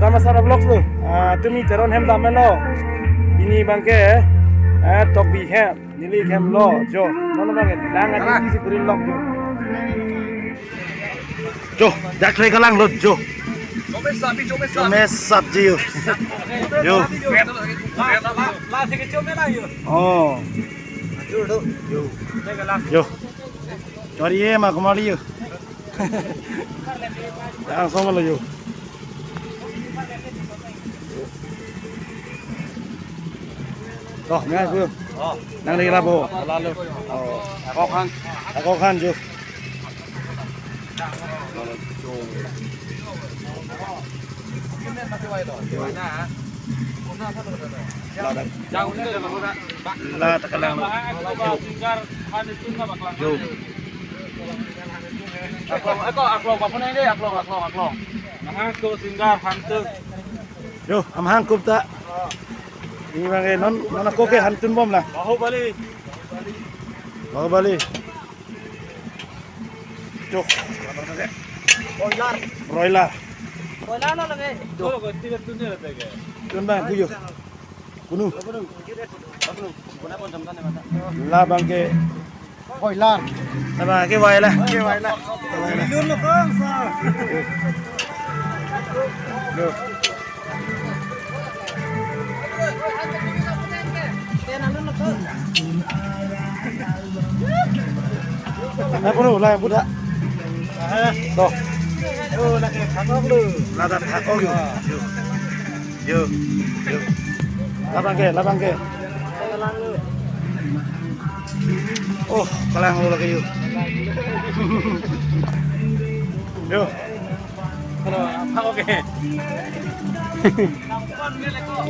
tama sara vlogs lo. Tumi teron hem dame lo. Ini bangke tok bi hem nili hem lo jo. Nono bangke lang ati si kurin lok jo. Jo, dak lay kalang lo jo. Jomes sap ji yo. Yo. La se que chome na yo. Oh. Yo. Yo. Cari ye mah kemari yo. Langsung lo yo. Rồi, nghe chưa? Đang đi ra bộ. Khó khăn chưa? Là tất cả là vô. Aklong apa nih deh? Aklong. Nah, tuh singgah hantu. Yo, am hang kup ta. Ini bangke non aku ke hantun bom lah. Bahubali. Cuk. Broiler. Broiler. Broiler no lagi. Tuh, ganti betunnya lagi. Tun bang kuyo. Kunu. La bangke Broiler. sama ke wai lah. Milyon lo kan sa. Yo. Apa nu lah budak? Toh. Oh, nak kakak lu. Ladan hakok yo. Yo. Labang ke. Oh, kalang lu lagi yo. Yo. Kalau apa oke?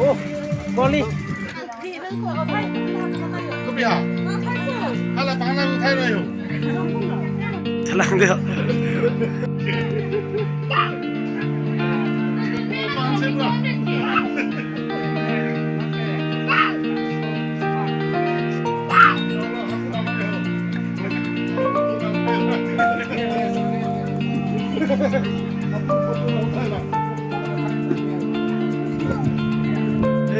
Oh, koli. Kupia. Hala pangalan ko tayo yo. Talang dia. Pansin lah.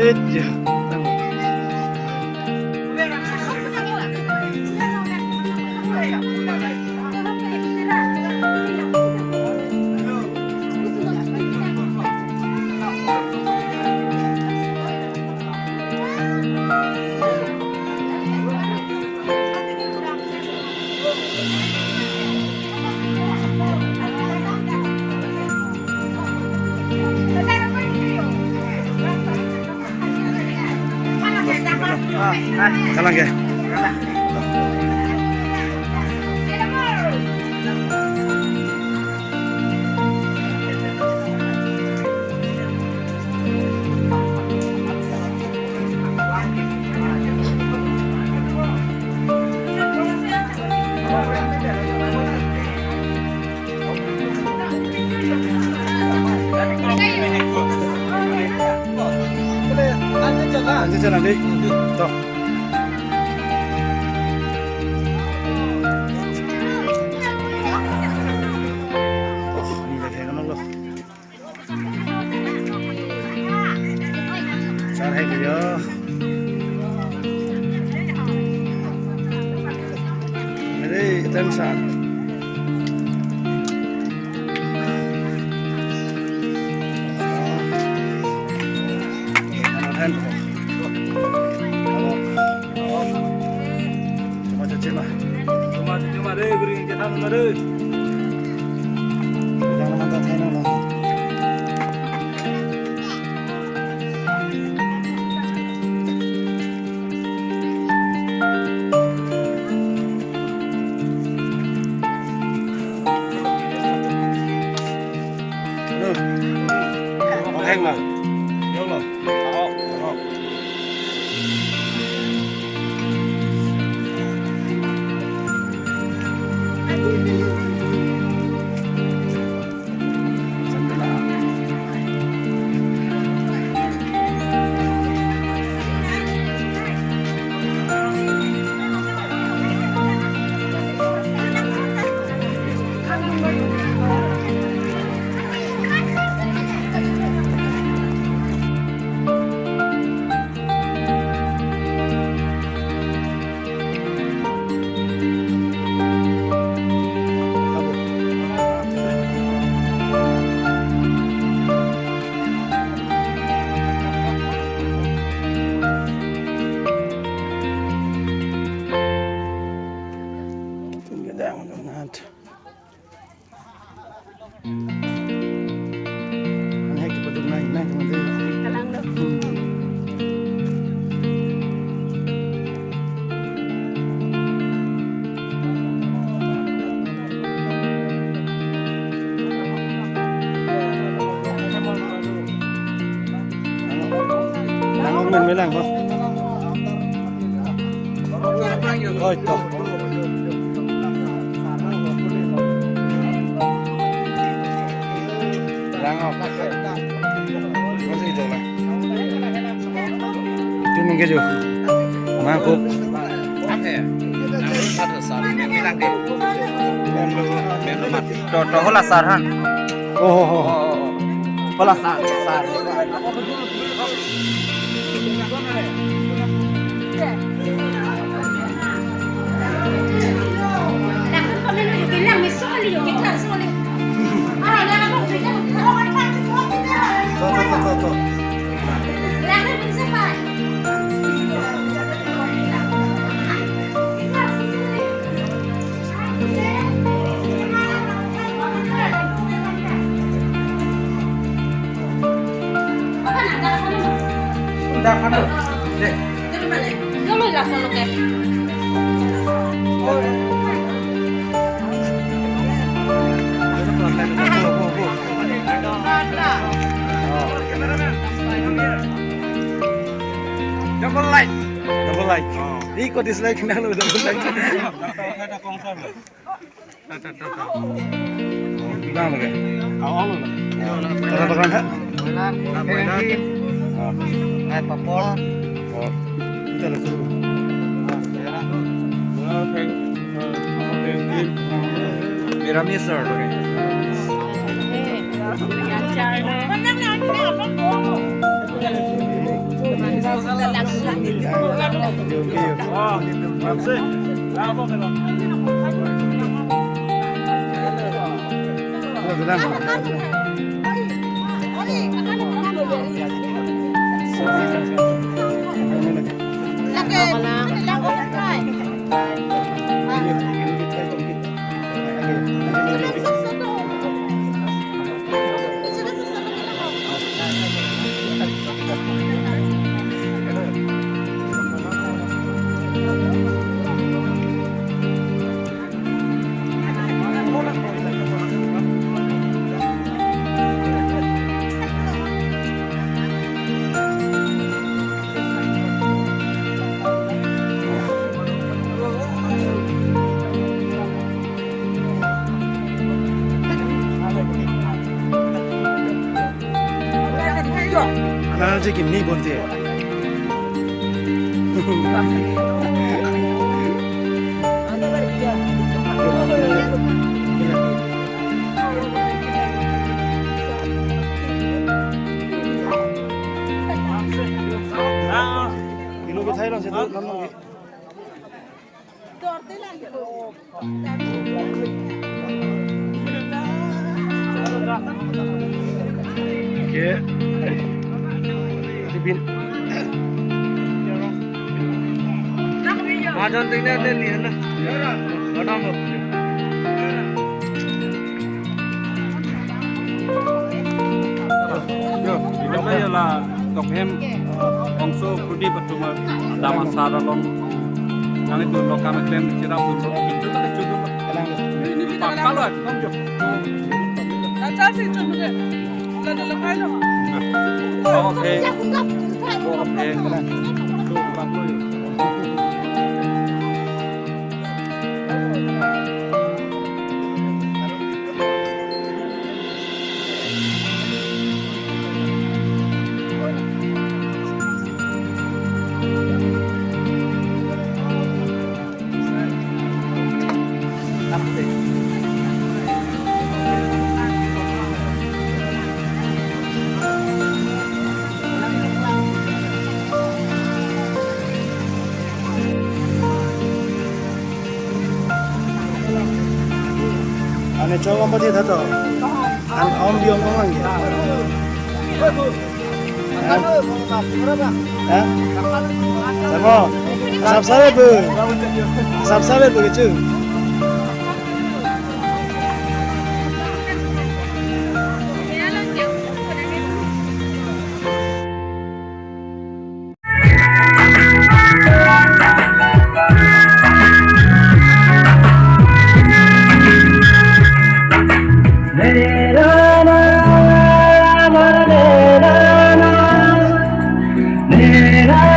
Eja. Kalang ke. Lanjut jalan deh. Toh. Hay kìa. Đây tên sản. Hand. Coba cuci lah. Cuma deh, beri kita nama deh. Jangan makan saya lah. Hang lah. Yo lah. Tahu. melang ho. Oi to. Lang ho. Masih itu lah. Tunung ke jo. Mangkuk. Toto hola sarhan. Oh. Hola sar. Tuh. Double light. Double like. Ikut dislike nang lu double like. Bang lagi. Awal lu. Orang bakalan hak. Papol. Oh. Kita lah dulu. Piramiser. Nah, jadi ni bonte. Kilo ke Thailand se tu nama ke. Okay. Bin. Majon tinggal ada lihat lah. Mana mau? Yo, ini saya lah Tokhem, Ongso, Budi Pertama, Dama Saralong, yang itu lokal klaim cerah pun itu tak cukup. Kalau kamu jo. Acha sih cuma deh. Lalu lepas lah. Oke. Oke. Tuh 40. Ane coba apa dia tahu? An om dia ngomong gitu. Hah? Sama. Sab-sabe begitu. Nera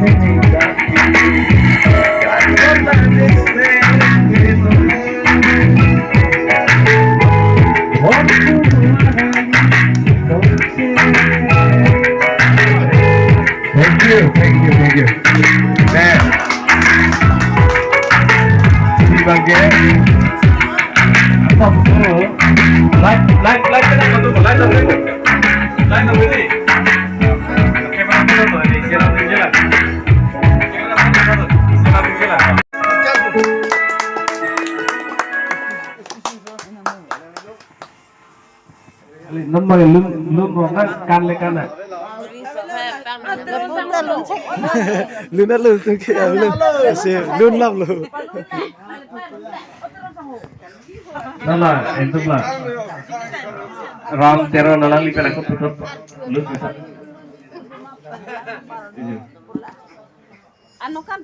Thank you. Nah, sebagai nomor lu kan lekana. Luna lu tu ke lu. Lun lam lu. Nala, itu lah. Ram tero nalang lipat aku tutup. Lu bisa. Ano kan